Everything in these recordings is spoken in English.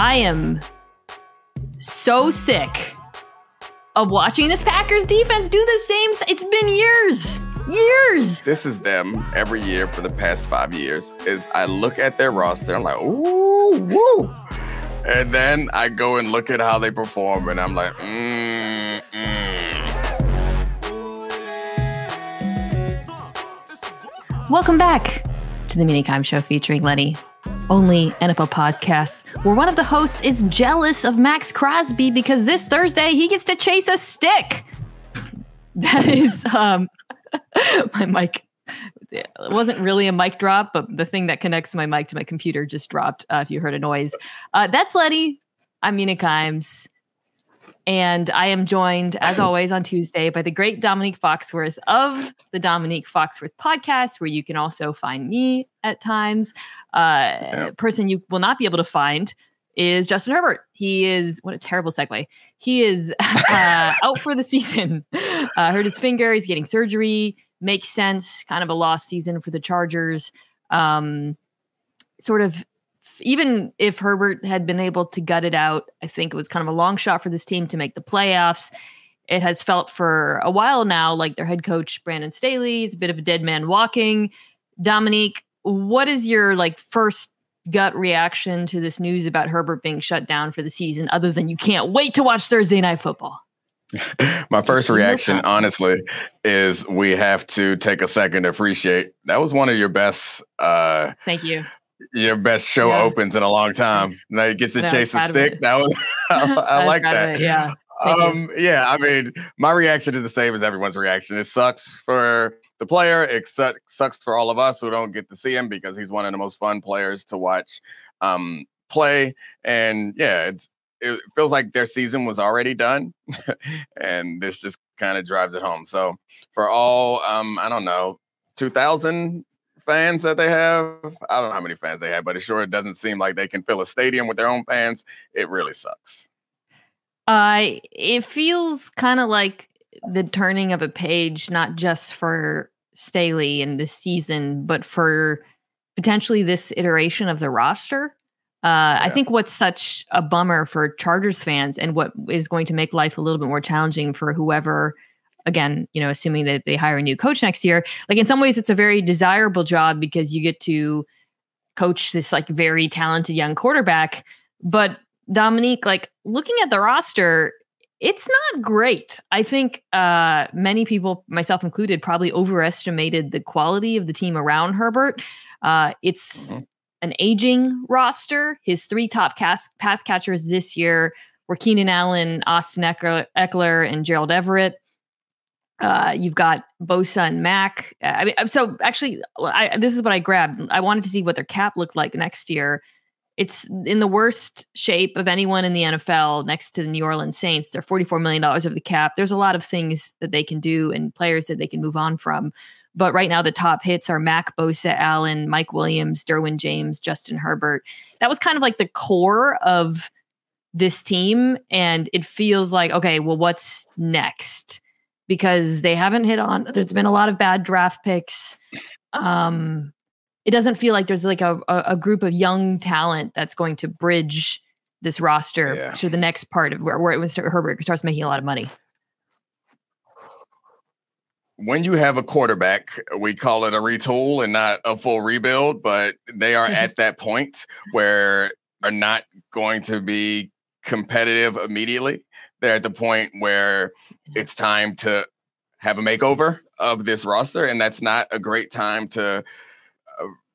I am so sick of watching this Packers defense do the same. It's been years. This is them every year for the past 5 years. Is I look at their roster, I'm like, ooh, woo. And then I go and look at how they perform, and I'm like, Welcome back to the Mina Kimes Show featuring Lenny, only NFL podcast where one of the hosts is jealous of Max Crosby because this Thursday he gets to chase a stick. That is my mic. It wasn't really a mic drop, but the thing that connects my mic to my computer just dropped. If you heard a noise, that's Lenny. I'm Mina Kimes. And I am joined, as always, on Tuesday by the great Domonique Foxworth of the Domonique Foxworth podcast, where you can also find me at times. Person you will not be able to find is Justin Herbert. He is, what a terrible segue. He is out for the season. Hurt his finger. He's getting surgery. Makes sense. Kind of a lost season for the Chargers. Even if Herbert had been able to gut it out, I think it was kind of a long shot for this team to make the playoffs. It has felt for a while now like their head coach, Brandon Staley, is a bit of a dead man walking. Domonique, what is your first gut reaction to this news about Herbert being shut down for the season, other than you can't wait to watch Thursday Night Football? My first reaction, honestly, is we have to take a second to appreciate that was one of your best. Thank you. Your best show opens in a long time. Now you get to chase a stick. That was I like that. Yeah. Yeah. I mean, my reaction is the same as everyone's reaction. It sucks for the player. It sucks for all of us who don't get to see him because he's one of the most fun players to watch play. And yeah, it feels like their season was already done, and this just kind of drives it home. So for all I don't know, 2,000 fans that they have, I don't know how many fans they have, but it doesn't seem like they can fill a stadium with their own fans. It really sucks. It feels kind of like the turning of a page, not just for Staley in this season, but for potentially this iteration of the roster. I think what's such a bummer for Chargers fans, and what is going to make life a little bit more challenging for whoever, again, assuming that they hire a new coach next year, in some ways it's a very desirable job because you get to coach this very talented young quarterback. But Domonique, looking at the roster, it's not great. I think many people, myself included, probably overestimated the quality of the team around Herbert. It's an aging roster. His three top pass catchers this year were Keenan Allen, Austin Eckler, and Gerald Everett. You've got Bosa and Mack. So actually, this is what I grabbed. I wanted to see what their cap looked like next year. It's in the worst shape of anyone in the NFL next to the New Orleans Saints. They're $44 million over the cap. There's a lot of things that they can do and players that they can move on from. But right now, the top hits are Mack, Bosa, Allen, Mike Williams, Derwin James, Justin Herbert. That was kind of the core of this team. And it feels like, okay, well, what's next? Because they haven't hit on, there's been a lot of bad draft picks. It doesn't feel like there's a group of young talent that's going to bridge this roster to the next part of where Herbert starts making a lot of money. When you have a quarterback, we call it a retool and not a full rebuild, but they are at that point where are not going to be competitive immediately. They're at the point where it's time to have a makeover of this roster, and that's not a great time to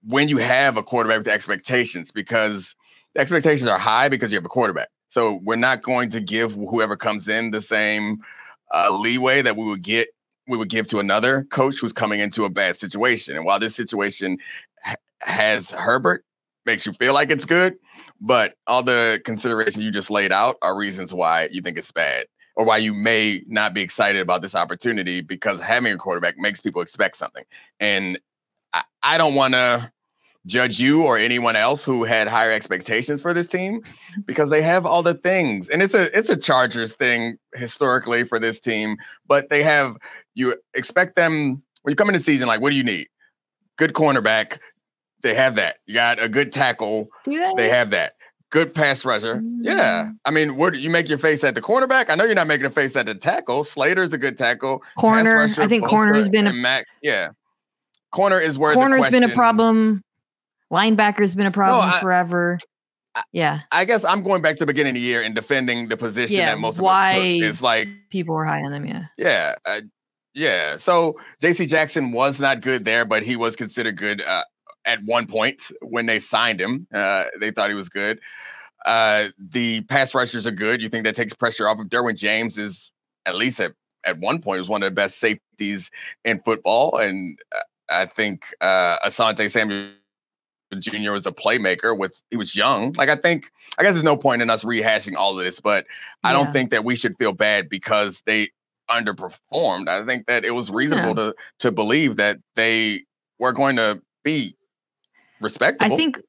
when you have a quarterback with expectations, because the expectations are high because you have a quarterback. So we're not going to give whoever comes in the same leeway that we would give to another coach who's coming into a bad situation. And while this situation has Herbert, makes you feel like it's good, but all the considerations you just laid out are reasons why you think it's bad, or why you may not be excited about this opportunity, because having a quarterback makes people expect something. And I don't want to judge you or anyone else who had higher expectations for this team, because they have all the things. And it's a Chargers thing historically for this team, but you expect them when you come into the season, what do you need? Good cornerback. They have that. You got a good tackle. They have that. Good pass rusher. Yeah. I mean, what you make your face at the cornerback? I know you're not making a face at the tackle. Slater's a good tackle. Corner. Rusher, I think Bosa, corner has been corner is where corner's been a problem. Linebacker's been a problem forever. I guess I'm going back to the beginning of the year and defending the position that most of us took. It's like people were high on them. Yeah. So J.C. Jackson was not good there, but he was considered good at one point when they signed him. They thought he was good. The pass rushers are good. You think that takes pressure off of Derwin James is at least at one point was one of the best safeties in football. And I think Asante Samuel Jr. was a playmaker he was young. Like, I guess there's no point in us rehashing all of this, but I don't think that we should feel bad because they underperformed. I think that it was reasonable to believe that they were going to be respectable. I think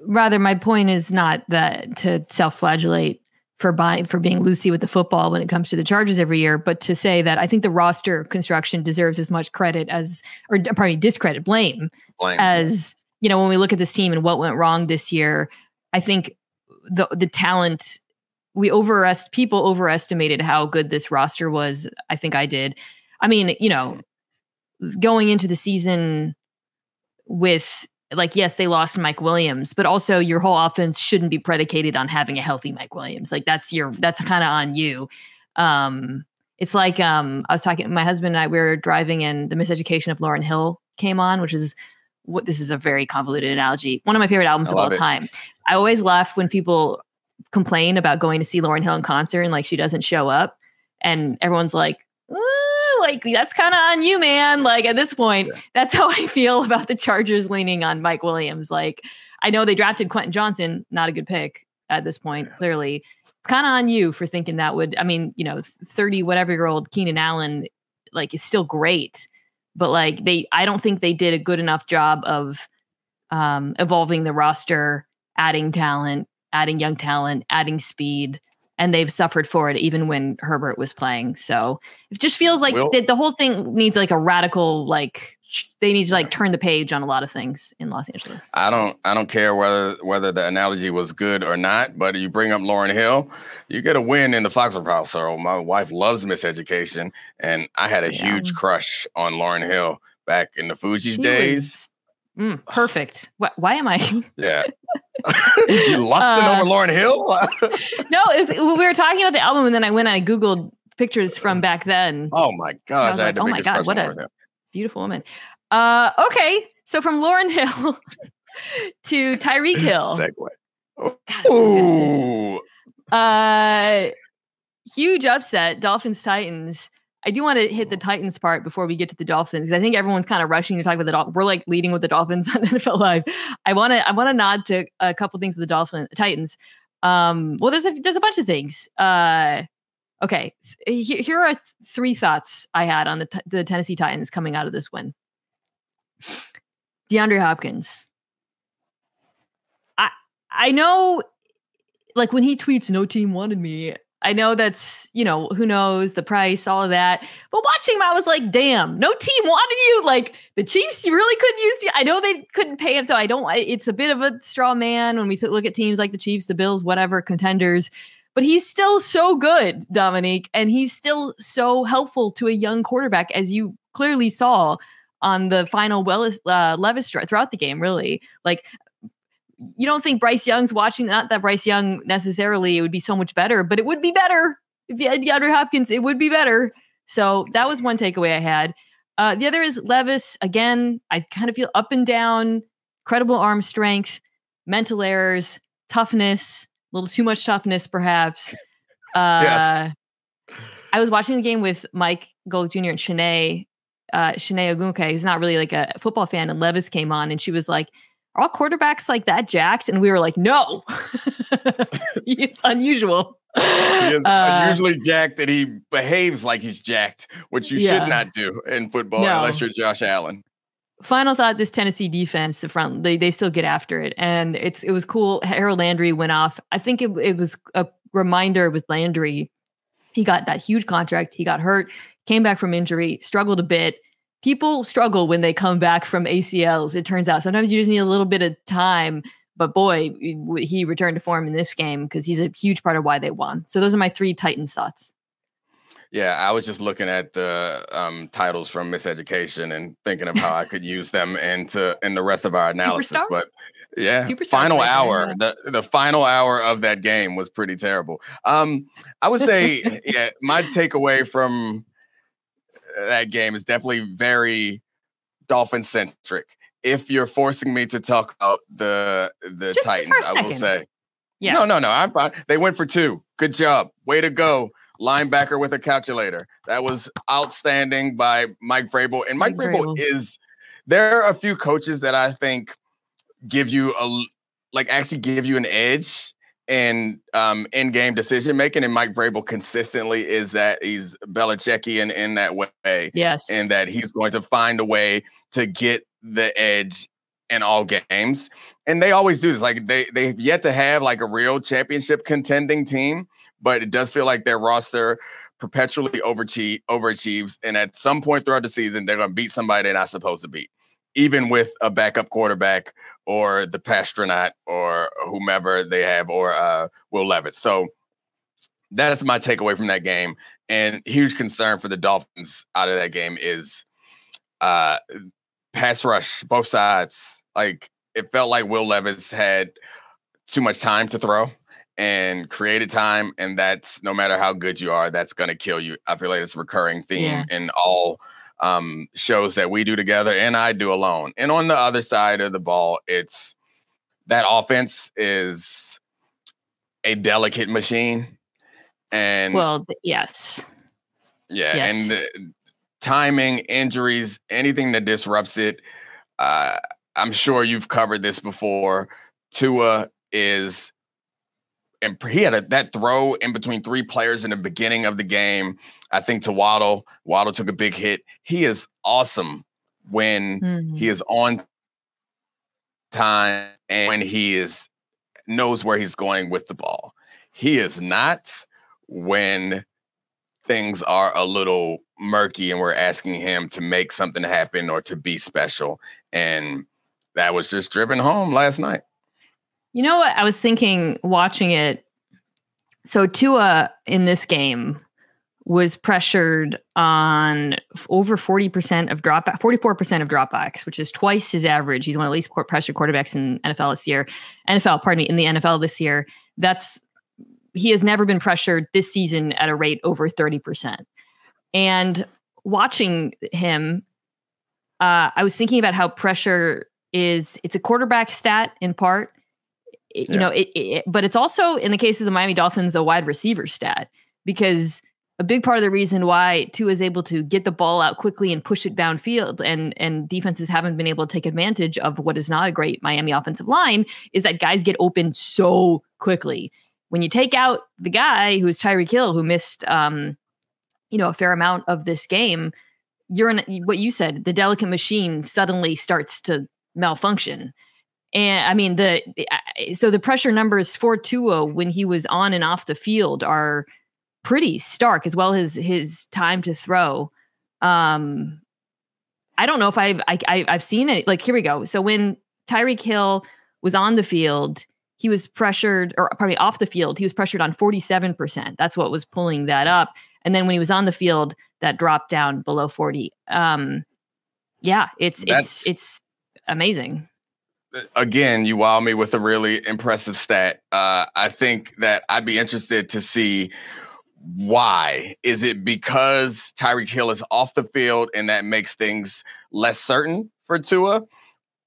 rather my point is not that to self-flagellate for being loosey with the football when it comes to the Chargers every year, but to say that I think the roster construction deserves as much credit blame as, when we look at this team and what went wrong this year. I think the talent, people overestimated how good this roster was. I think I did. I mean, going into the season with, like, yes, they lost Mike Williams, but also your whole offense shouldn't be predicated on having a healthy Mike Williams. Like, that's kind of on you. It's like, I was talking, my husband and I, we were driving and the Miseducation of Lauryn Hill came on, which is this is a very convoluted analogy. One of my favorite albums of all time. I always laugh when people complain about going to see Lauryn Hill in concert and like she doesn't show up, and everyone's like, like, that's kind of on you, man. Like, at this point, that's how I feel about the Chargers leaning on Mike Williams. Like, I know they drafted Quentin Johnson, not a good pick at this point, clearly. It's kind of on you for thinking that 30-whatever-year-old Keenan Allen, like, is still great. But, like, I don't think they did a good enough job of evolving the roster, adding talent, adding young talent, adding speed. And they've suffered for it even when Herbert was playing. So it just feels like the whole thing needs like a radical, like, they need to like turn the page on a lot of things in Los Angeles. I don't care whether the analogy was good or not, but you bring up Lauryn Hill, you get a win in the Foxworth household. My wife loves Miseducation, and I had a huge crush on Lauryn Hill back in the Fugees days. Perfect. Why am I? Yeah. You lusting over Lauryn Hill? No, we were talking about the album, and then I went and I Googled pictures from back then. Oh my God. I was like, oh my God, what a beautiful woman. Okay. So from Lauryn Hill to Tyreek Hill. Segue. God, huge upset, Dolphins-Titans. I do want to hit the Titans part before we get to the Dolphins, because I think everyone's kind of rushing to talk about the Dolphins. We're like leading with the Dolphins on NFL Live. I want to nod to a couple things with the Titans. Well, there's a bunch of things. Okay, here are three thoughts I had on the Tennessee Titans coming out of this win. DeAndre Hopkins. I know, like, when he tweets, "No team wanted me," I know that's, who knows, the price, all of that. But watching him, I was like, damn, no team wanted you. Like, the Chiefs, you really couldn't use you. I know they couldn't pay him, so it's a bit of a straw man when we look at teams like the Chiefs, the Bills, whatever, contenders. But he's still so good, Domonique, and he's still so helpful to a young quarterback, as you clearly saw on the final Levis throughout the game, really. Like, you don't think Bryce Young's watching, not that Bryce Young necessarily, it would be so much better, but it would be better if you had DeAndre Hopkins, it would be better. So that was one takeaway I had. The other is Levis. Again, I kind of feel up and down, credible arm strength, mental errors, toughness, a little too much toughness, perhaps. Yes. I was watching the game with Mike Gold Jr. and Shanae Ogunke, who's not really like a football fan, and Levis came on and she was like, "Are all quarterbacks like that jacked?" And we were like, "No." It's unusual. He is unusually jacked, and he behaves like he's jacked, which you should not do in football unless you're Josh Allen. Final thought, this Tennessee defense, the front, they still get after it. And it was cool. Harold Landry went off. I think it was a reminder with Landry. He got that huge contract. He got hurt, came back from injury, struggled a bit. People struggle when they come back from ACLs, it turns out. Sometimes you just need a little bit of time. But boy, he returned to form in this game because he's a huge part of why they won. So those are my 3 Titans thoughts. Yeah, I was just looking at the titles from Miseducation and thinking of how I could use them in the rest of our analysis. Superstar? But yeah, Superstar's final right hour, there, the final hour of that game was pretty terrible. I would say, yeah, my takeaway from that game is definitely very Dolphin centric. If you're forcing me to talk about the Just Titans, I will say, yeah. No, I'm fine. They went for 2. Good job. Way to go. Linebacker with a calculator. That was outstanding by Mike Vrabel. And Mike Vrabel there are a few coaches that I think give you actually give you an edge in in-game decision making. And Mike Vrabel consistently is that he's Belichickian in that way. Yes. And that he's going to find a way to get the edge in all games. And they always do this. Like they've yet to have like a real championship contending team, but it does feel like their roster perpetually overachieves. And at some point throughout the season, they're going to beat somebody they're not supposed to beat, even with a backup quarterback or the Pastronaut or whomever they have, or Will Levis. So that's my takeaway from that game. And huge concern for the Dolphins out of that game is pass rush, both sides. Like, it felt like Will Levis had too much time to throw and created time, and that's, no matter how good you are, that's going to kill you. I feel like it's a recurring theme in all shows that we do together and I do alone. And on the other side of the ball, it's that offense is a delicate machine. And yes. Yeah, yes. And timing, injuries, anything that disrupts it. I'm sure you've covered this before. Tua is, and he had that throw in between 3 players in the beginning of the game, I think, to Waddle. Waddle took a big hit. He is awesome when he is on time and when he knows where he's going with the ball. He is not when things are a little murky and we're asking him to make something happen or to be special. And that was just driven home last night. You know what? I was thinking watching it. So Tua in this game was pressured on over 40% of dropback, 44% of dropbacks, which is twice his average. He's one of the least pressured quarterbacks in NFL this year. In the NFL this year. He has never been pressured this season at a rate over 30%. And watching him, I was thinking about how pressure it's a quarterback stat in part, you know, but it's also, in the case of the Miami Dolphins, a wide receiver stat, because a big part of the reason why Tua is able to get the ball out quickly and push it downfield and defenses haven't been able to take advantage of what is not a great Miami offensive line is that guys get open so quickly. When you take out the guy who is Tyreek Hill, who missed, a fair amount of this game, you're in what you said, the delicate machine suddenly starts to malfunction. And I mean, so the pressure numbers for Tua when he was on and off the field are pretty stark, as well as his time to throw. I don't know if I've seen it. Like, here we go. So when Tyreek Hill was on the field, he was pressured, or probably off the field, he was pressured on 47%. That's what was pulling that up. And then when he was on the field, that dropped down below 40. It's amazing. Again, you wow me with a really impressive stat. I think that I'd be interested to see why. Is it because Tyreek Hill is off the field and that makes things less certain for Tua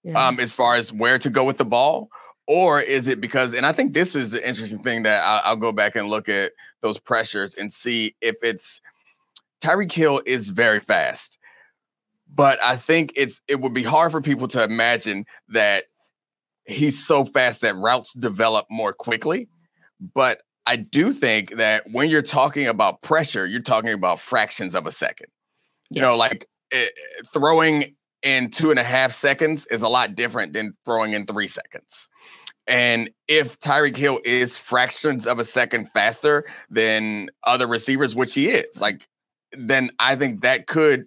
as far as where to go with the ball? Or is it because, and I think this is the interesting thing that I'll go back and look at those pressures and see if it's Tyreek Hill is very fast, but I think it would be hard for people to imagine that he's so fast that routes develop more quickly. But I do think that when you're talking about pressure, you're talking about fractions of a second. Yes. You know, like throwing in 2.5 seconds is a lot different than throwing in 3 seconds. And if Tyreek Hill is fractions of a second faster than other receivers, which he is, then I think that could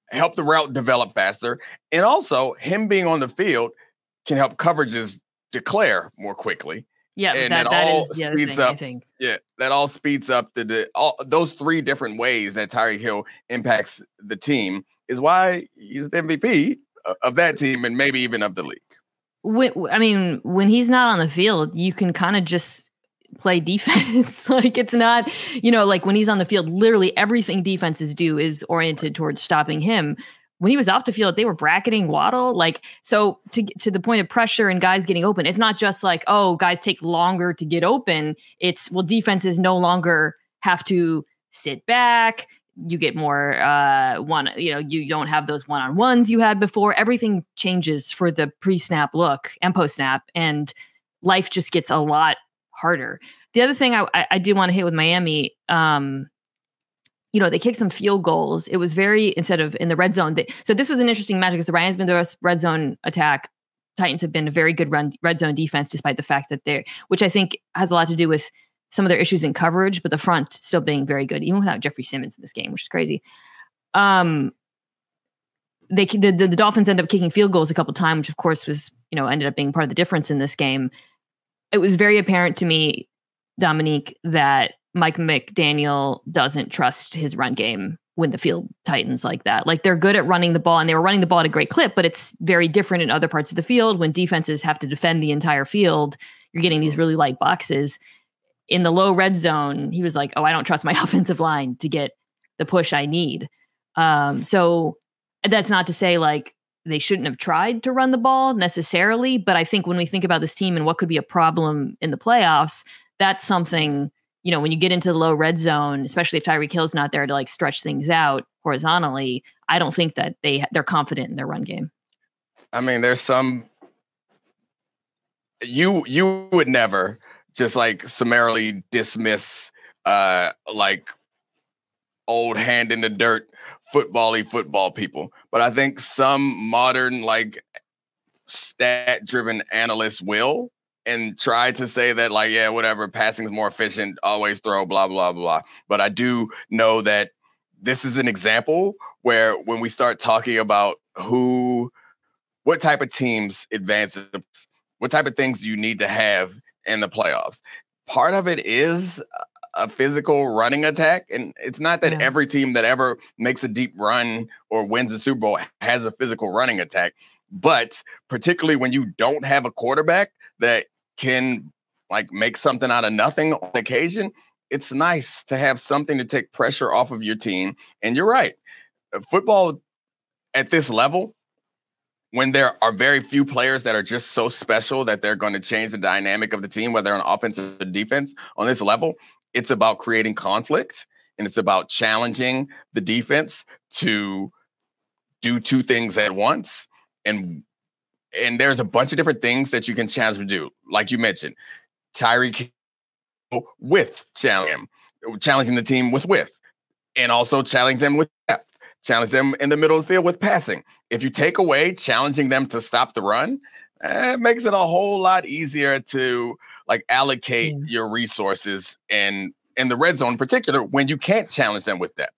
help the route develop faster. And also, him being on the field can help coverages declare more quickly. Yeah, and that is the other thing, I think. Yeah, that all speeds up those three different ways that Tyreek Hill impacts the team is why he's the MVP of that team and maybe even of the league. When he's not on the field, you can kind of just play defense. Like it's not, like when he's on the field, literally everything defenses do is oriented towards stopping him. When he was off the field, they were bracketing Waddle. So to the point of pressure and guys getting open, it's not just like, oh, guys take longer to get open. It's, well, defenses no longer have to sit back. You get more you don't have those one-on-ones you had before. Everything changes for the pre-snap look and post-snap, and life just gets a lot harder. The other thing I did want to hit with Miami, they kicked some field goals. It was instead of in the red zone. So this was an interesting match because the Rams been the red zone attack. Titans have been a very good red zone defense, despite the fact that which I think has a lot to do with some of their issues in coverage, but the front still being very good, even without Jeffrey Simmons in this game, which is crazy. The Dolphins ended up kicking field goals a couple of times, which of course was, ended up being part of the difference in this game. It was very apparent to me, Domonique, that Mike McDaniel doesn't trust his run game when the field tightens like that. Like they're good at running the ball, and they were running the ball at a great clip, but it's very different in other parts of the field. When defenses have to defend the entire field, you're getting these really light boxes. In the low red zone, he was like, oh, I don't trust my offensive line to get the push I need. So that's not to say like they shouldn't have tried to run the ball necessarily, but I think when we think about this team and what could be a problem in the playoffs, that's something, when you get into the low red zone, especially if Tyreek Hill's not there to like stretch things out horizontally, I don't think that they're confident in their run game. I mean, there's some you would never just like summarily dismiss like old hand in the dirt football people. But I think some modern like stat driven analysts will and try to say that like, yeah, whatever, passing is more efficient, always throw, blah, blah, blah. But I do know that this is an example where when we start talking about what type of teams advances, what type of things you need to have in the playoffs. Part of it is a physical running attack. And it's not that every team that ever makes a deep run or wins a Super Bowl has a physical running attack. But particularly when you don't have a quarterback that can like make something out of nothing on occasion, it's nice to have something to take pressure off of your team. And you're right. Football at this level, when there are very few players that are just so special that they're going to change the dynamic of the team, whether on offense or defense, on this level, it's about creating conflict and it's about challenging the defense to do two things at once. And there's a bunch of different things that you can challenge them to do. Like you mentioned, Tyreek with challenging the team with width, and also challenge them with depth, challenge them in the middle of the field with passing. If you take away challenging them to stop the run, it makes it a whole lot easier to like allocate your resources in the red zone in particular when you can't challenge them with depth.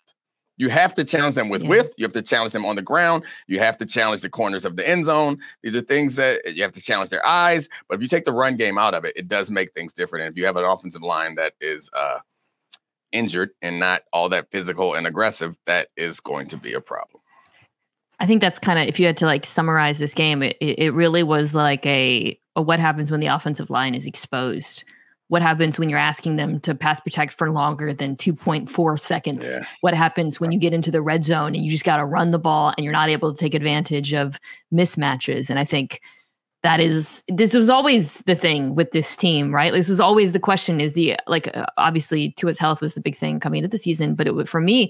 You have to challenge them with width. You have to challenge them on the ground. You have to challenge the corners of the end zone. These are things that you have to challenge their eyes. But if you take the run game out of it, it does make things different. And if you have an offensive line that is injured and not all that physical and aggressive, that is going to be a problem. I think that's kind of, if you had to like summarize this game, it really was like a what happens when the offensive line is exposed. What happens when you're asking them to pass protect for longer than 2.4 seconds? Yeah. What happens when you get into the red zone and you just got to run the ball and you're not able to take advantage of mismatches? And I think this was always the thing with this team, right? This was always the question obviously Tua's health was the big thing coming into the season, but for me,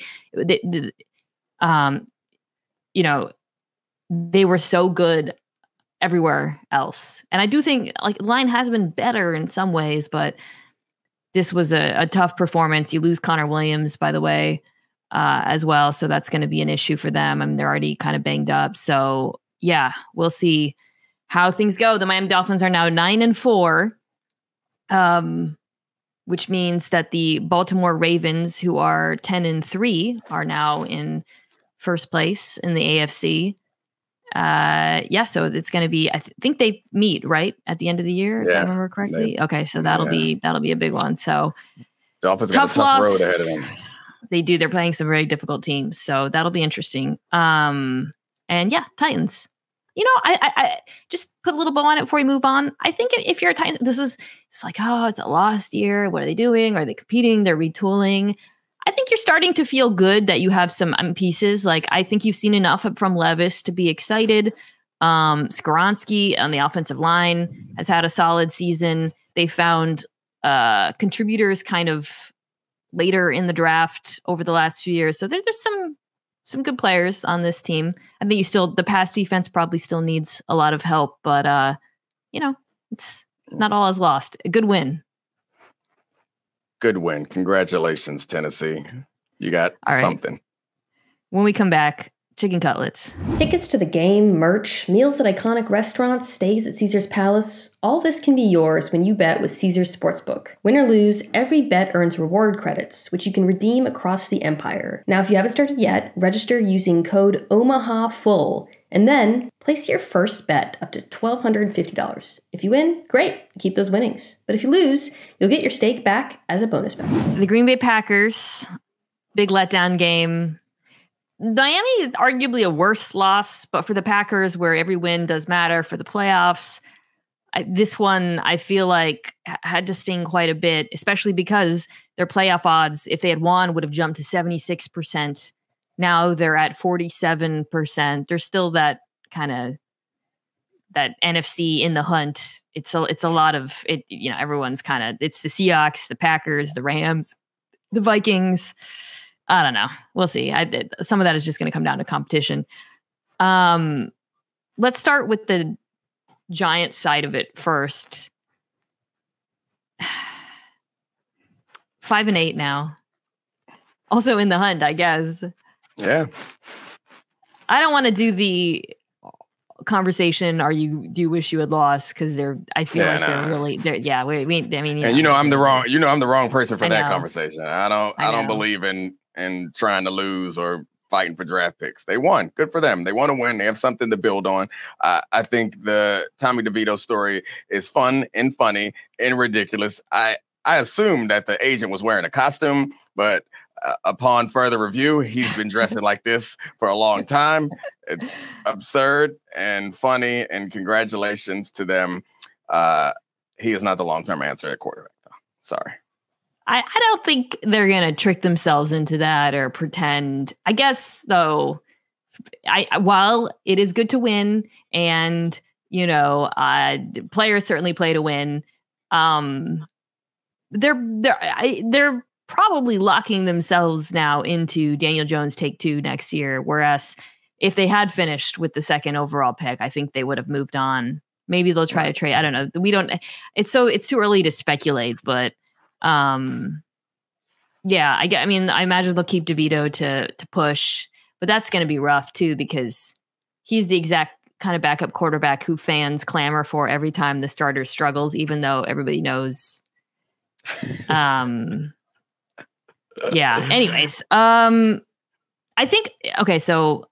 they were so good everywhere else. And I do think like line has been better in some ways, but this was a tough performance. You lose Connor Williams, by the way, as well. So that's going to be an issue for them. I mean, they're already kind of banged up. So yeah, we'll see how things go. The Miami Dolphins are now 9-4, which means that the Baltimore Ravens, who are 10-3, are now in first place in the AFC. Yeah, so it's going to be, I think they meet right at the end of the year, if I remember correctly. Okay, so that'll be a big one. So Dolphins got a tough road ahead of them. They do. They're playing some very difficult teams, so that'll be interesting. And yeah, Titans. I just put a little bow on it before we move on. I think if you're a Titans, it's like, oh, it's a lost year. What are they doing? Are they competing? They're retooling. I think you're starting to feel good that you have some pieces. Like, I think you've seen enough from Levis to be excited. Skoronski on the offensive line has had a solid season. They found contributors kind of later in the draft over the last few years. So there's some good players on this team. I think the pass defense probably still needs a lot of help, but it's not all is lost. A good win. Good win. Congratulations, Tennessee. You got something. When we come back, chicken cutlets. Tickets to the game, merch, meals at iconic restaurants, stays at Caesar's Palace. All this can be yours when you bet with Caesar's Sportsbook. Win or lose, every bet earns reward credits, which you can redeem across the empire. Now, if you haven't started yet, register using code OMAHAFULL, and then place your first bet up to $1,250. If you win, great, keep those winnings. But if you lose, you'll get your stake back as a bonus bet. The Green Bay Packers, big letdown game. Miami is arguably a worse loss, but for the Packers, where every win does matter for the playoffs, this one I feel like had to sting quite a bit, especially because their playoff odds, if they had won, would have jumped to 76%. Now they're at 47%. There's still that kind of that NFC in the hunt. It's a lot of it. Everyone's kind of, it's the Seahawks, the Packers, the Rams, the Vikings. I don't know. We'll see. Some of that is just going to come down to competition. Let's start with the Giants side of it first. 5-8 now. Also in the hunt, I guess. Yeah. I don't want to do the conversation. Do you wish you had lost? Because I feel like they're really. Yeah. I mean. And I'm the wrong. I'm the wrong person for that conversation. I don't believe in trying to lose or fighting for draft picks. They won. Good for them. They want to win. They have something to build on. I think the Tommy DeVito story is fun and funny and ridiculous. I assumed that the agent was wearing a costume, but upon further review, he's been dressing like this for a long time. It's absurd and funny, and congratulations to them. He is not the long-term answer at quarterback, though. Sorry. I don't think they're going to trick themselves into that or pretend. I guess, though, while it is good to win and, players certainly play to win, they're probably locking themselves now into Daniel Jones take 2 next year. Whereas if they had finished with the second overall pick, I think they would have moved on. Maybe they'll try to trade. I don't know. It's too early to speculate, but I imagine they'll keep DeVito to push, but that's going to be rough too, because he's the exact kind of backup quarterback who fans clamor for every time the starter struggles, even though everybody knows. Anyways, I think, okay, so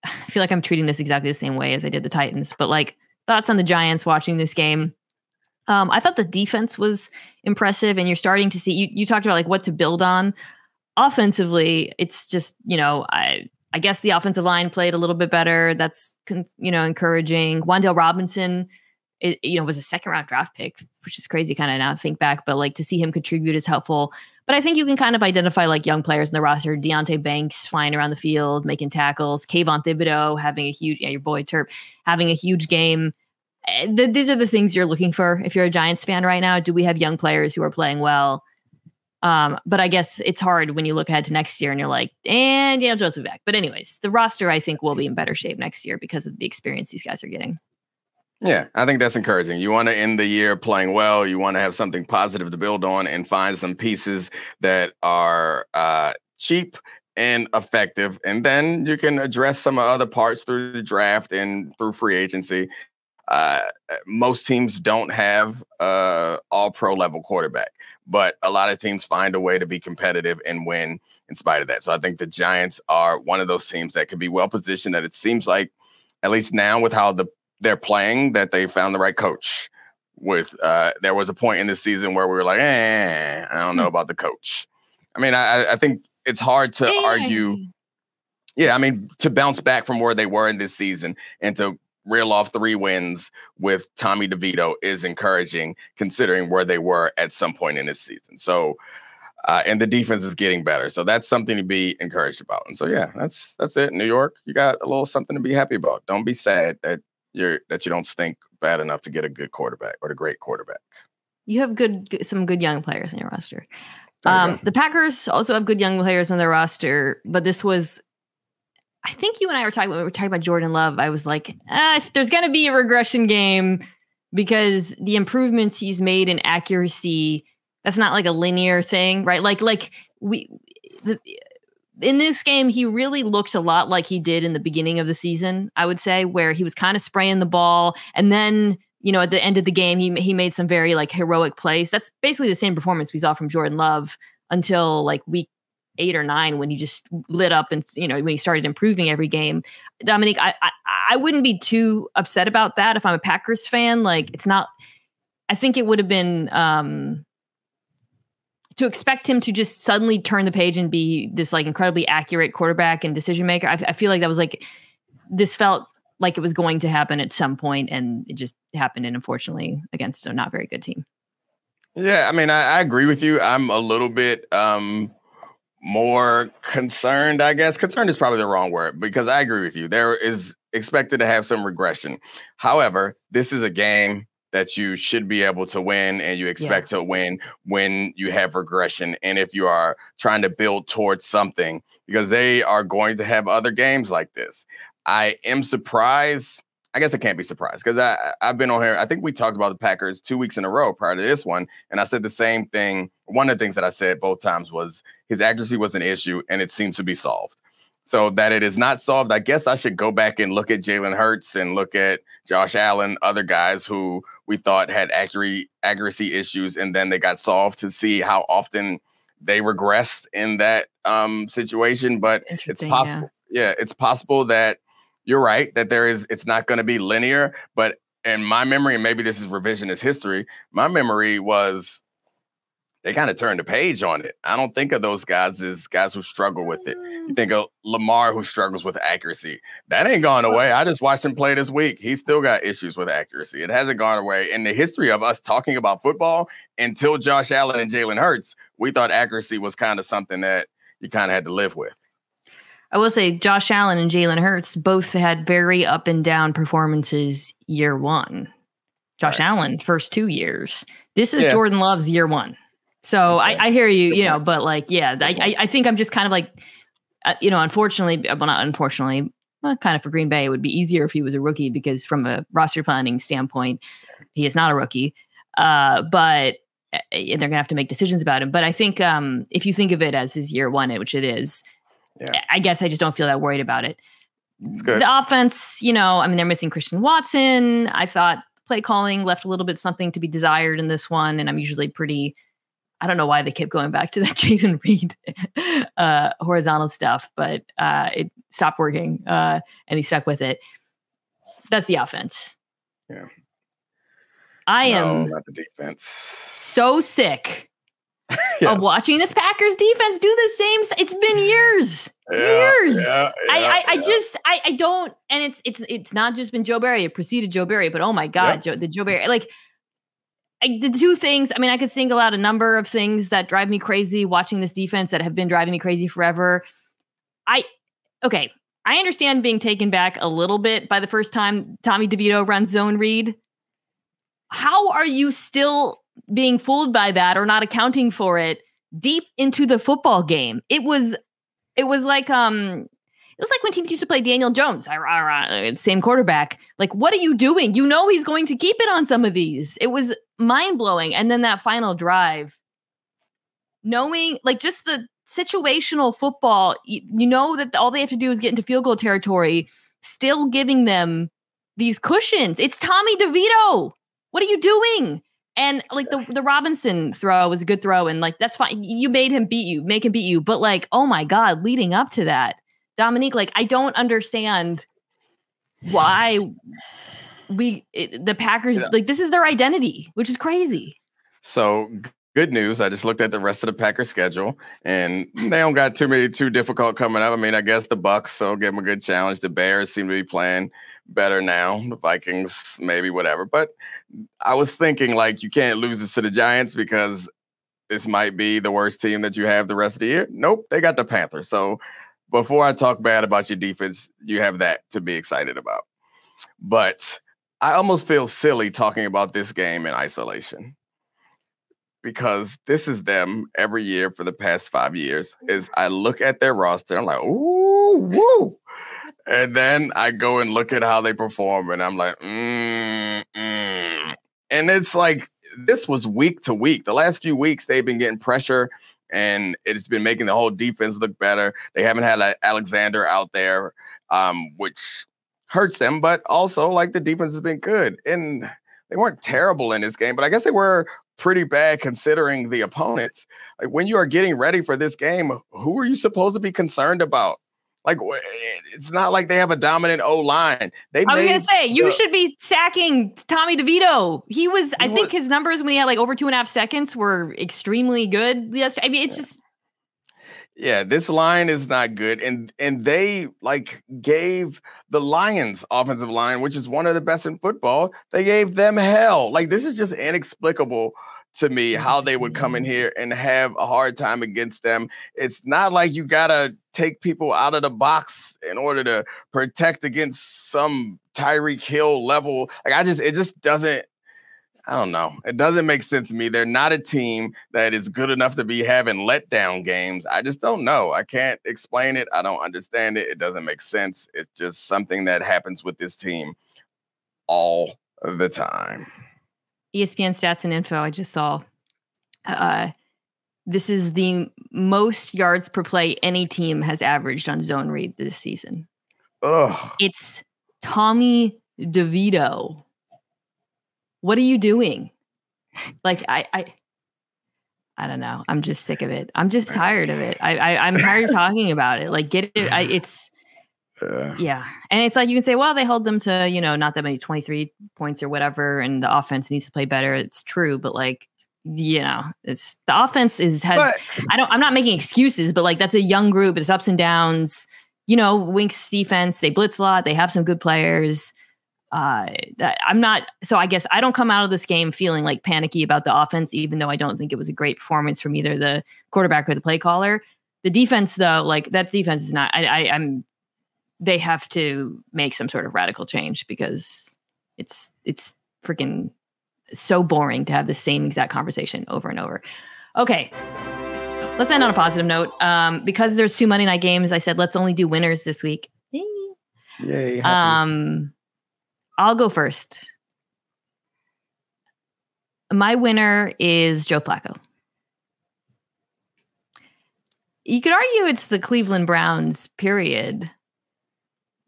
I feel like I'm treating this exactly the same way as I did the Titans, but like thoughts on the Giants watching this game. I thought the defense was impressive, and you're starting to see, you talked about like what to build on. Offensively, it's just, I guess the offensive line played a little bit better. That's, encouraging. Wan'Dale Robinson, was a second-round draft pick, which is crazy kind of now to think back, but like to see him contribute is helpful. But I think you can kind of identify like young players in the roster. Deonte Banks flying around the field, making tackles. Kayvon Thibodeau having a huge, your boy Terp, having a huge game. These are the things you're looking for if you're a Giants fan right now. Do we have young players who are playing well? But I guess it's hard when you look ahead to next year and you're like, and Daniel Jones will be back. But anyways, the roster I think will be in better shape next year because of the experience these guys are getting. Yeah, I think that's encouraging. You want to end the year playing well. You want to have something positive to build on and find some pieces that are cheap and effective. And then you can address some other parts through the draft and through free agency. Most teams don't have all pro level quarterback, but a lot of teams find a way to be competitive and win in spite of that. So I think the Giants are one of those teams that could be well positioned, that it seems like at least now with how they're playing, that they found the right coach. With there was a point in this season where we were like, I don't know about the coach. I mean, I think it's hard to argue. Yeah, I mean, to bounce back from where they were in this season and to reel off 3 wins with Tommy DeVito is encouraging, considering where they were at some point in this season. So, and the defense is getting better. So that's something to be encouraged about. And so, yeah, that's it. New York, you got a little something to be happy about. Don't be sad that you don't stink bad enough to get a good quarterback or a great quarterback. You have some good young players in your roster. The Packers also have good young players on their roster, but this was, I think you and I were talking, when we were talking about Jordan Love, I was like, if there's going to be a regression game, because the improvements he's made in accuracy, that's not like a linear thing, right? In this game, he really looked a lot like he did in the beginning of the season, I would say, where he was kind of spraying the ball. And then, at the end of the game, he made some very heroic plays. That's basically the same performance we saw from Jordan Love until week 8 or 9, when he just lit up and, when he started improving every game. Domonique, I wouldn't be too upset about that if I'm a Packers fan. It's not, I think it would have been, to expect him to just suddenly turn the page and be this incredibly accurate quarterback and decision maker. I feel like that was this felt like it was going to happen at some point, and it just happened. And unfortunately against a not very good team. Yeah. I mean, I agree with you. I'm a little bit, more concerned, I guess. Concerned is probably the wrong word, because I agree with you. There is expected to have some regression. However, this is a game that you should be able to win, and you expect to win when you have regression. And if you are trying to build towards something, because they are going to have other games like this. I am surprised. I guess I can't be surprised, because I've been on here. I think we talked about the Packers 2 weeks in a row prior to this one. And I said the same thing. One of the things that I said both times was his accuracy was an issue, and it seems to be solved. So that it is not solved, I guess I should go back and look at Jalen Hurts and look at Josh Allen, other guys who we thought had accuracy issues, and then they got solved, to see how often they regressed in that situation. But it's possible. Yeah, it's possible that you're right, that it's not going to be linear. But in my memory, and maybe this is revisionist history, my memory was they kind of turned the page on it. I don't think of those guys as guys who struggle with it. You think of Lamar, who struggles with accuracy. That ain't gone away. I just watched him play this week. He's still got issues with accuracy. It hasn't gone away. In the history of us talking about football, until Josh Allen and Jalen Hurts, we thought accuracy was kind of something that you kind of had to live with. I will say Josh Allen and Jalen Hurts both had very up and down performances year one. Josh Allen, first 2 years. This is Jordan Love's year one. So I hear you, but I think I'm just kind of unfortunately, well, not unfortunately, kind of for Green Bay, it would be easier if he was a rookie, because from a roster planning standpoint, he is not a rookie. But they're going to have to make decisions about him. But I think if you think of it as his year one, which it is, I guess I just don't feel that worried about it. It's good. The offense, they're missing Christian Watson. I thought play calling left a little bit something to be desired in this one. And I'm usually pretty, I don't know why they kept going back to that Jaden Reed horizontal stuff, but it stopped working and he stuck with it. That's the offense. Yeah. I am not the defense. So sick of watching this Packers defense do the same. It's been years. I don't, and it's not just been Joe Barry. It preceded Joe Barry, but oh my God, Joe Barry, the two things, I could single out a number of things that drive me crazy watching this defense that have been driving me crazy forever. I understand being taken back a little bit by the first time Tommy DeVito runs zone read. How are you still being fooled by that or not accounting for it deep into the football game? It was like when teams used to play Daniel Jones, same quarterback. What are you doing? He's going to keep it on some of these. It was mind-blowing. And then that final drive, knowing just the situational football, that all they have to do is get into field goal territory, still giving them these cushions. It's Tommy DeVito. What are you doing? And the Robinson throw was a good throw. And that's fine. You made him make him beat you. But oh my God, leading up to that, Domonique, I don't understand why the Packers, like, this is their identity, which is crazy. So good news. I just looked at the rest of the Packers schedule, and they don't got too difficult coming up. I mean, I guess the Bucks, so give them a good challenge. The Bears seem to be playing better now. The Vikings, maybe, whatever. But I was thinking, like, you can't lose this to the Giants because this might be the worst team that you have the rest of the year. Nope, they got the Panthers. So before I talk bad about your defense, you have that to be excited about. But I almost feel silly talking about this game in isolation, because this is them every year for the past 5 years. Is I look at their roster, I'm like, ooh, woo. And then I go and look at how they perform, and I'm like, And it's like, this was week to week. The last few weeks, they've been getting pressure, and it's been making the whole defense look better. They haven't had Alexander out there, which hurts them, but also, like, the defense has been good. And they weren't terrible in this game, but I guess they were pretty bad considering the opponents. Like, when you are getting ready for this game, who are you supposed to be concerned about? Like, it's not like they have a dominant O-line. I was going to say, you should be sacking Tommy DeVito. I think his numbers when he had like over 2.5 seconds were extremely good yesterday. I mean, it's just. Yeah, this line is not good. And they, like, gave the Lions offensive line, which is one of the best in football, they gave them hell. Like, this is just inexplicable to me how they would come in here and have a hard time against them. It's not like you got to take people out of the box in order to protect against some Tyreek Hill level. Like, it just doesn't, I don't know. It doesn't make sense to me. They're not a team that is good enough to be having letdown games. I just don't know. I can't explain it. I don't understand it. It doesn't make sense. It's just something that happens with this team all the time. ESPN stats and info I just saw. This is the most yards per play any team has averaged on zone read this season. Ugh. It's Tommy DeVito. What are you doing? Like, I don't know. I'm just sick of it. I'm just tired of it. I'm tired of talking about it. Like, get it. Yeah. And it's like, you can say, well, they held them to, not that many 23 points or whatever, and the offense needs to play better. It's true. But, like, it's the offense I'm not making excuses, but, like, that's a young group. It's ups and downs. Wink's defense, they blitz a lot. They have some good players. So I guess I don't come out of this game feeling like panicky about the offense, even though I don't think it was a great performance from either the quarterback or the play caller. The defense, though, like, that defense is not, they have to make some sort of radical change, because it's freaking so boring to have the same exact conversation over and over. Okay. Let's end on a positive note. Because there's 2 Monday night games, I said, let's only do winners this week. Yay. I'll go first. My winner is Joe Flacco. You could argue it's the Cleveland Browns, period.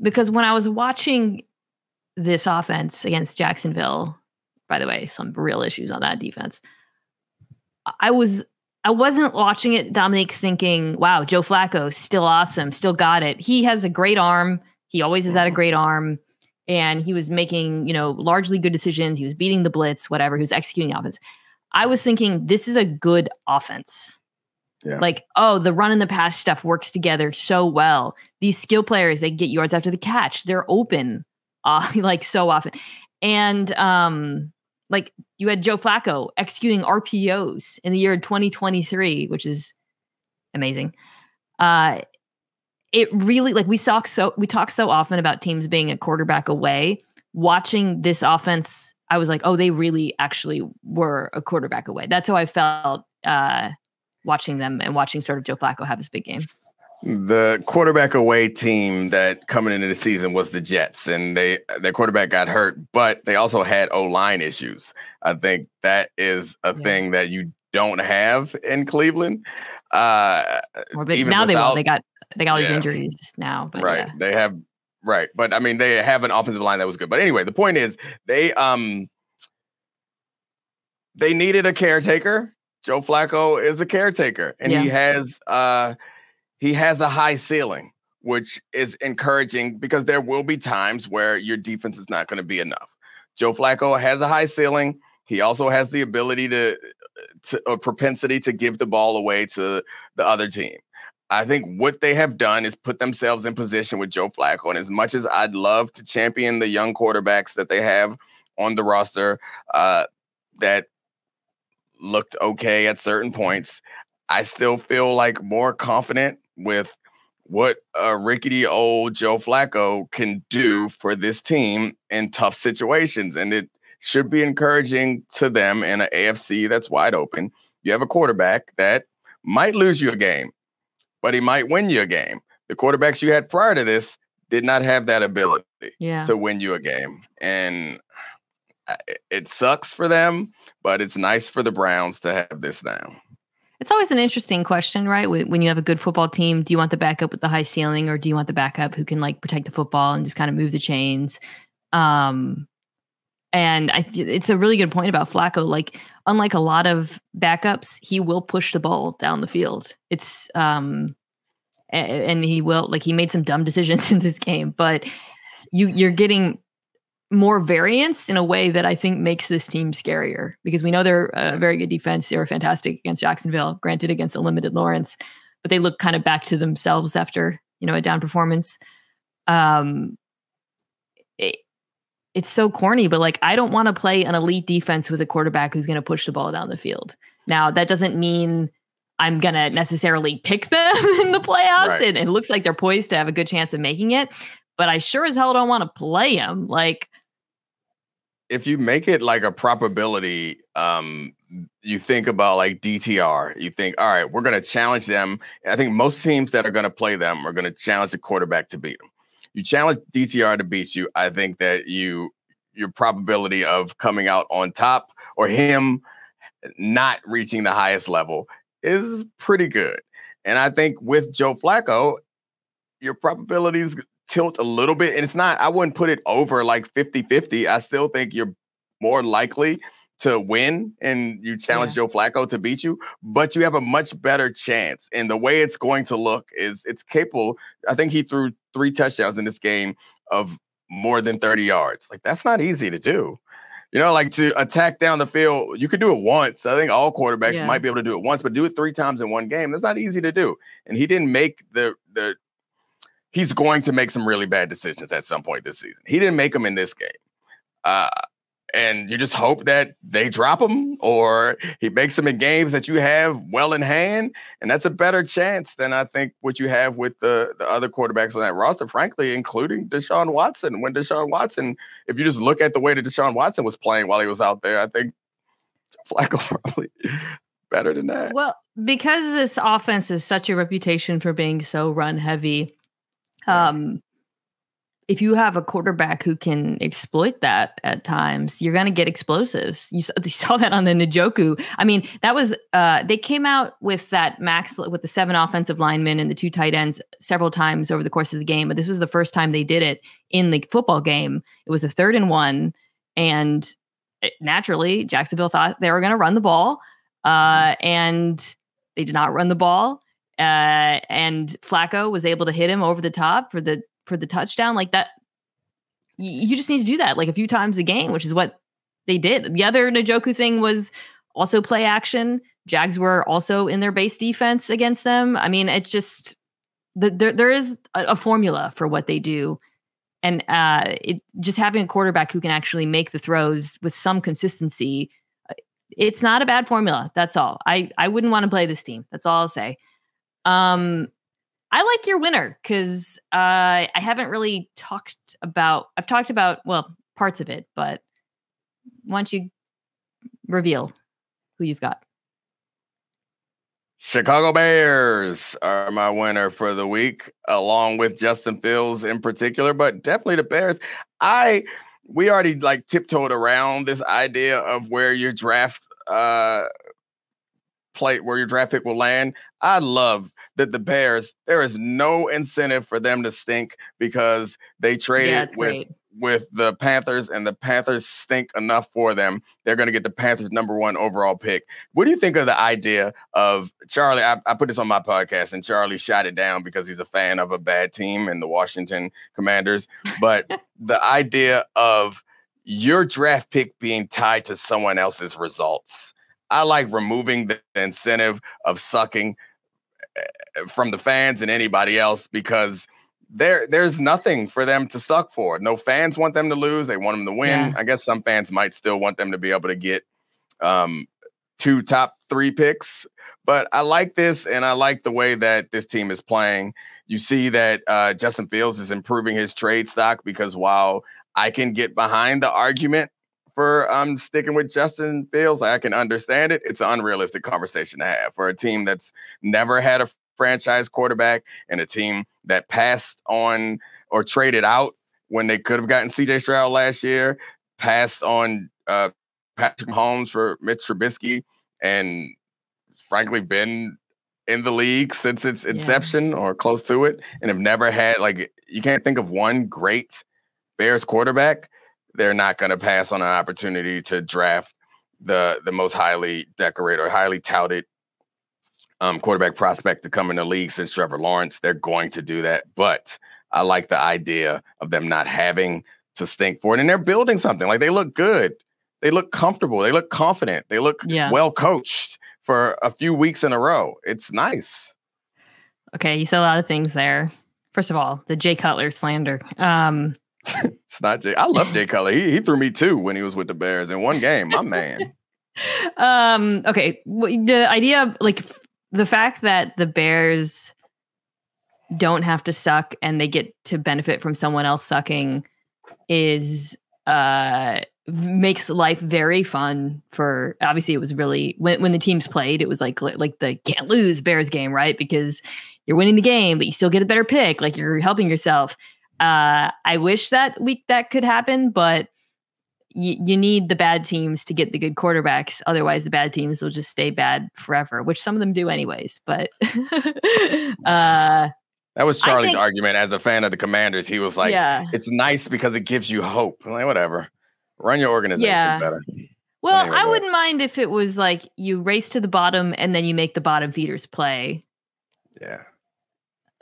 Because when I was watching this offense against Jacksonville, by the way, some real issues on that defense, I wasn't watching it, Domonique, thinking, wow, Joe Flacco, still awesome, still got it. He has a great arm. He always has had a great arm. And he was making, largely good decisions. He was beating the blitz, whatever. He was executing the offense. I was thinking, this is a good offense. Yeah. Like, the run and the pass stuff works together so well. These skill players, they get yards after the catch. They're open, like, so often. And like, you had Joe Flacco executing RPOs in the year 2023, which is amazing. It really, like, we talk so often about teams being a quarterback away. Watching this offense, I was like, oh, they really actually were a quarterback away. That's how I felt watching them and watching sort of Joe Flacco have this big game. The quarterback away team that coming into the season was the Jets, and their quarterback got hurt, but they also had O-line issues. I think that is a thing that you don't have in Cleveland. Now they got all these injuries now. But right. Yeah. They have, right. But I mean, they have an offensive line that was good. But anyway, the point is they needed a caretaker. Joe Flacco is a caretaker, and he has a high ceiling. which is encouraging because there will be times where your defense is not going to be enough. Joe Flacco has a high ceiling. He also has the ability to a propensity to give the ball away to the other team. I think what they have done is put themselves in position with Joe Flacco. And as much as I'd love to champion the young quarterbacks that they have on the roster that looked okay at certain points, I still feel like more confident with what a rickety old Joe Flacco can do for this team in tough situations. And it should be encouraging to them in an AFC that's wide open. You have a quarterback that might lose you a game, but he might win you a game. The quarterbacks you had prior to this did not have that ability to win you a game. And it sucks for them, but it's nice for the Browns to have this now. It's always an interesting question, right? When you have a good football team, do you want the backup with the high ceiling, or do you want the backup who can like protect the football and just kind of move the chains? And it's a really good point about Flacco. Like, unlike a lot of backups, he will push the ball down the field. It's and he will, like, he made some dumb decisions in this game, but you're getting more variance in a way that I think makes this team scarier, because we know they're a very good defense. They were fantastic against Jacksonville, granted against a limited Lawrence, but they look kind of back to themselves after, a down performance. It's so corny, but like, I don't want to play an elite defense with a quarterback who's going to push the ball down the field. Now, that doesn't mean I'm going to necessarily pick them in the playoffs. Right. And it looks like they're poised to have a good chance of making it, but I sure as hell don't want to play them. Like, if you make it like a probability, you think about like DTR, you think, all right, we're going to challenge them. I think most teams that are going to play them are going to challenge the quarterback to beat them. You challenge DTR to beat you, I think that your probability of coming out on top or him not reaching the highest level is pretty good. And I think with Joe Flacco, your probabilities tilt a little bit. And it's not, I wouldn't put it over like 50-50. I still think you're more likely to win and you challenge Joe Flacco to beat you, but you have a much better chance. And the way it's going to look is it's capable. I think he threw 3 touchdowns in this game of more than 30 yards. Like, that's not easy to do. Like, to attack down the field, you could do it once. I think all quarterbacks might be able to do it once, but do it 3 times in one game. That's not easy to do. And he didn't make he's going to make some really bad decisions at some point this season. He didn't make them in this game. And you just hope that they drop him or he makes them in games that you have well in hand. And that's a better chance than I think what you have with the other quarterbacks on that roster, frankly, including Deshaun Watson. When Deshaun Watson, if you just look at the way that Deshaun Watson was playing while he was out there, I think Flacco probably better than that. Well, because this offense is such a reputation for being so run heavy, if you have a quarterback who can exploit that at times, you're going to get explosives. You saw that on the Njoku. I mean, that was they came out with that max with the 7 offensive linemen and the 2 tight ends several times over the course of the game, but this was the first time they did it in the football game. It was a 3rd and 1, and naturally, Jacksonville thought they were going to run the ball, and they did not run the ball. And Flacco was able to hit him over the top for the touchdown. Like that, you just need to do that like a few times a game, which is what they did. The other Njoku thing was also play action. Jags were also in their base defense against them. I mean, it's just there is a formula for what they do, and just having a quarterback who can actually make the throws with some consistency, it's not a bad formula. That's all. I wouldn't want to play this team. That's all I'll say. I like your winner because I haven't really I've talked about, well, parts of it, but why don't you reveal who you've got? Chicago Bears are my winner for the week, along with Justin Fields in particular, but definitely the Bears. We already like tiptoed around this idea of where your draft where your draft pick will land. I love that the Bears, there is no incentive for them to stink because they traded with with the Panthers, and the Panthers stink enough for them. They're going to get the Panthers' #1 overall pick. What do you think of the idea of Charlie? I put this on my podcast, and Charlie shot it down because he's a fan of a bad team and the Washington Commanders. But the idea of your draft pick being tied to someone else's results. I like removing the incentive of sucking from the fans and anybody else, because there's nothing for them to suck for. No fans want them to lose. They want them to win. Yeah. I guess some fans might still want them to be able to get 2 top 3 picks. But I like this, and I like the way that this team is playing. You see that Justin Fields is improving his trade stock, because while I can get behind the argument for sticking with Justin Fields, I can understand it. It's an unrealistic conversation to have for a team that's never had a franchise quarterback, and a team that passed on or traded out when they could have gotten CJ Stroud last year, passed on Patrick Mahomes for Mitch Trubisky, and frankly been in the league since its inception or close to it, and have never had, like, you can't think of one great Bears quarterback. They're not going to pass on an opportunity to draft the most highly decorated or highly touted quarterback prospect to come in the league since Trevor Lawrence. They're going to do that. But I like the idea of them not having to stink for it. And they're building something. Like, they look good. They look comfortable. They look confident. They look well coached for a few weeks in a row. It's nice. Okay, you said a lot of things there. First of all, the Jay Cutler slander. It's not Jay. I love Jay Cutler. He threw me 2 when he was with the Bears in one game. My man. Okay. The idea of, like, the fact that the Bears don't have to suck and they get to benefit from someone else sucking is makes life very fun. For obviously, it was really when the teams played, it was like the can't lose Bears game, right? Because you're winning the game, but you still get a better pick. Like, you're helping yourself. I wish that could happen, but you need the bad teams to get the good quarterbacks. Otherwise, the bad teams will just stay bad forever, which some of them do anyways. But that was Charlie's argument as a fan of the Commanders. He was like, it's nice because it gives you hope. I'm like, whatever. Run your organization better. Well, anyway, I wouldn't mind if it was like you race to the bottom and then you make the bottom feeders play. Yeah.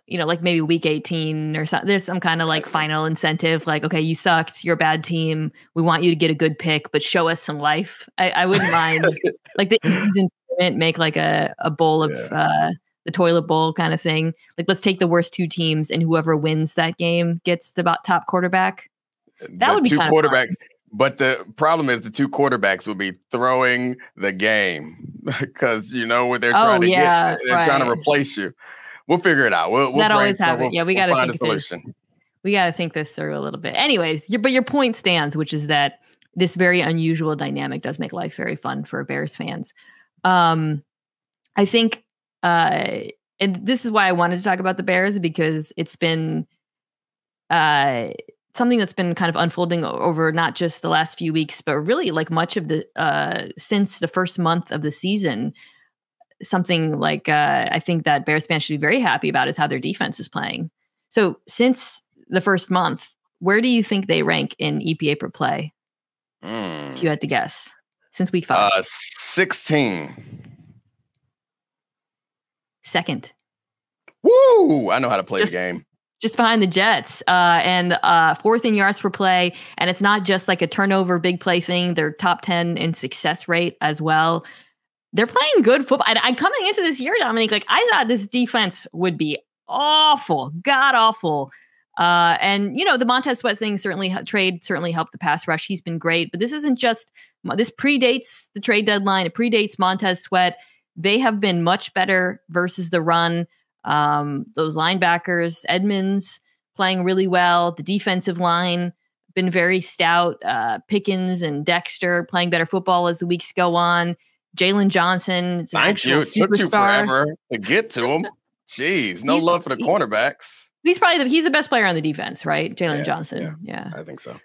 You know, like maybe week 18 or something. There's some kind of like final incentive. Like, okay, you sucked. You're a bad team. We want you to get a good pick, but show us some life. I wouldn't mind. Like, the tournament, make like a bowl of the toilet bowl kind of thing. Like, let's take the worst 2 teams, and whoever wins that game gets the top quarterback. That would be kind of fun. But the problem is the 2 quarterbacks will be throwing the game because you know what they're trying to get. They're trying to replace you. We'll figure it out. We'll always happen. We got to find a solution. We got to think this through a little bit. Anyways, but your point stands, which is that this very unusual dynamic does make life very fun for Bears fans. I think, and this is why I wanted to talk about the Bears, because it's been something that's been kind of unfolding over not just the last few weeks, but really like much of the since the first month of the season. Something like I think that Bears fans should be very happy about is how their defense is playing. So since the first month, where do you think they rank in EPA per play? If you had to guess, since week 5. 16. Second. Woo! I know how to play the game. Just behind the Jets, and 4th in yards per play. And it's not just like a turnover big play thing. They're top 10 in success rate as well. They're playing good football. I'm coming into this year, Domonique, like, I thought this defense would be awful, god awful. And you know, the Montez Sweat thing certainly helped the pass rush. He's been great, but this isn't just. This predates the trade deadline. It predates Montez Sweat. They have been much better versus the run. Those linebackers, Edmonds playing really well. The defensive line been very stout. Pickens and Dexter playing better football as the weeks go on. Jalen Johnson is an actual superstar. Took you forever to get to him. Jeez, no love for the cornerbacks. He's the best player on the defense, right? Jalen Johnson. Yeah, I think so.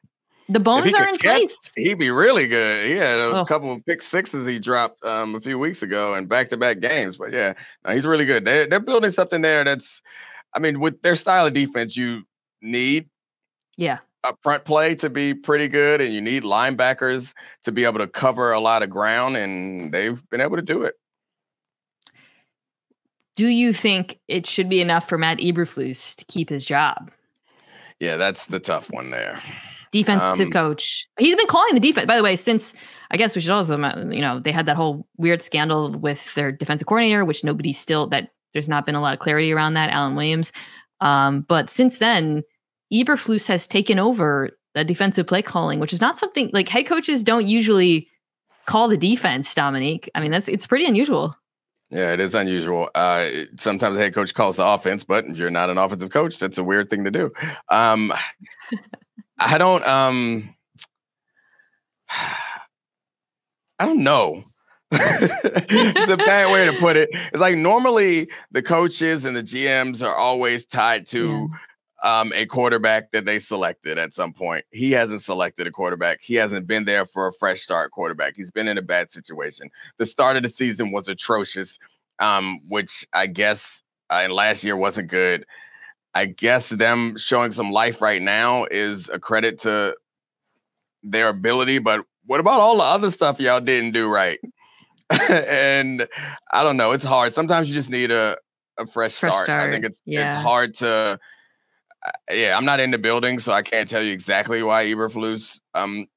The bones are in place. He'd be really good. He had a couple of pick sixes he dropped a few weeks ago in back-to-back games. But yeah, no, he's really good. They're building something there that's, I mean, with their style of defense, you need front play to be pretty good, and you need linebackers to be able to cover a lot of ground, and they've been able to do it. Do you think it should be enough for Matt Eberflus to keep his job? Yeah, that's the tough one there. Defensive coach. He's been calling the defense, by the way, since, I guess we should also, they had that whole weird scandal with their defensive coordinator, which there's not been a lot of clarity around that, Alan Williams. But since then, Eberflus has taken over the defensive play calling, which is not something like head coaches don't usually call the defense, Domonique. I mean, it's pretty unusual. Yeah, it is unusual. Sometimes the head coach calls the offense, but if you're not an offensive coach, that's a weird thing to do. I don't know. It's a bad way to put it. It's like normally the coaches and the GMs are always tied to a quarterback that they selected at some point. He hasn't selected a quarterback. He hasn't been there for a fresh start quarterback. He's been in a bad situation. The start of the season was atrocious, which I guess and last year wasn't good. I guess them showing some life right now is a credit to their ability, but what about all the other stuff y'all didn't do right? And I don't know. It's hard. Sometimes you just need a fresh start. I think it's hard to. I'm not in the building, so I can't tell you exactly why Eberflus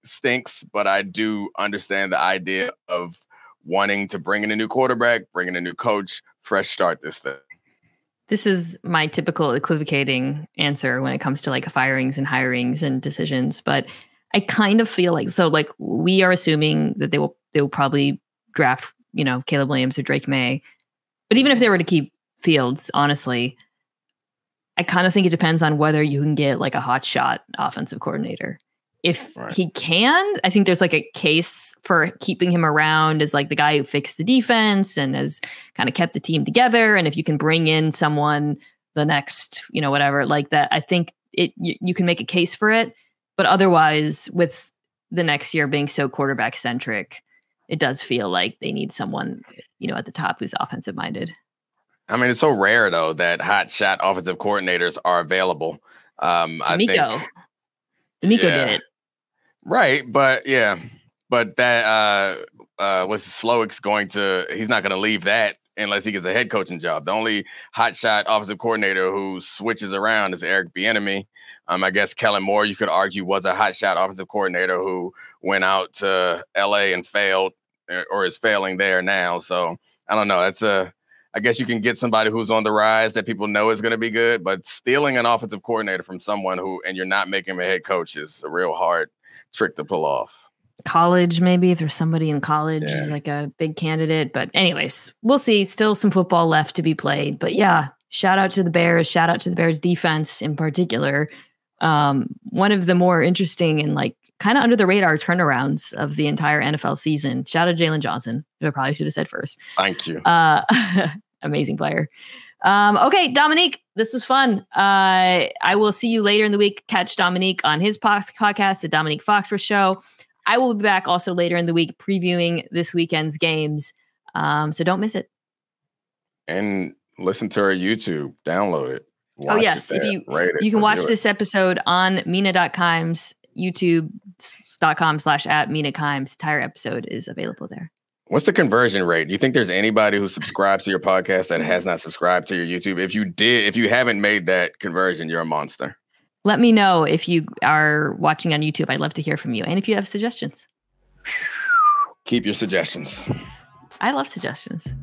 stinks, but I do understand the idea of wanting to bring in a new quarterback, bring in a new coach, fresh start this thing. This is my typical equivocating answer when it comes to like firings and hirings and decisions, but I kind of feel like we are assuming that they will probably draft, Caleb Williams or Drake May. But even if they were to keep Fields, honestly, I kind of think it depends on whether you can get like a hot shot offensive coordinator. If he can, I think there's like a case for keeping him around as like the guy who fixed the defense and has kind of kept the team together. And if you can bring in someone the next, whatever like that, I think you can make a case for it. But otherwise, with the next year being so quarterback centric, it does feel like they need someone, at the top who's offensive minded. I mean, it's so rare though that hot shot offensive coordinators are available. DeMeco did it. Right, but that was Slowick's he's not going to leave that unless he gets a head coaching job. The only hotshot offensive coordinator who switches around is Eric Bieniemy. I guess Kellen Moore, you could argue, was a hotshot offensive coordinator who went out to LA and failed or is failing there now. So I don't know. I guess you can get somebody who's on the rise that people know is going to be good, but stealing an offensive coordinator from someone and you're not making him a head coach is a real hard trick to pull off. College, maybe if there's somebody in college who's like a big candidate. But anyways, we'll see. Still some football left to be played. But yeah, shout out to the Bears. Shout out to the Bears defense in particular. One of the more interesting and like kind of under the radar turnarounds of the entire NFL season. Shout out to Jalen Johnson, who I probably should have said first. Thank you. Amazing player. Okay, Domonique, this was fun. I will see you later in the week. Catch Domonique on his podcast, The Domonique Foxworth Show. I will be back also later in the week previewing this weekend's games. So don't miss it. And listen to our YouTube. Download it. Watch yes. If you can watch this episode on Mina.Kimes, youtube.com/@Mina Kimes. Entire episode is available there. What's the conversion rate? Do you think there's anybody who subscribes to your podcast that has not subscribed to your YouTube? If you haven't made that conversion, you're a monster. Let me know if you are watching on YouTube. I'd love to hear from you. And if you have suggestions. Keep your suggestions. I love suggestions.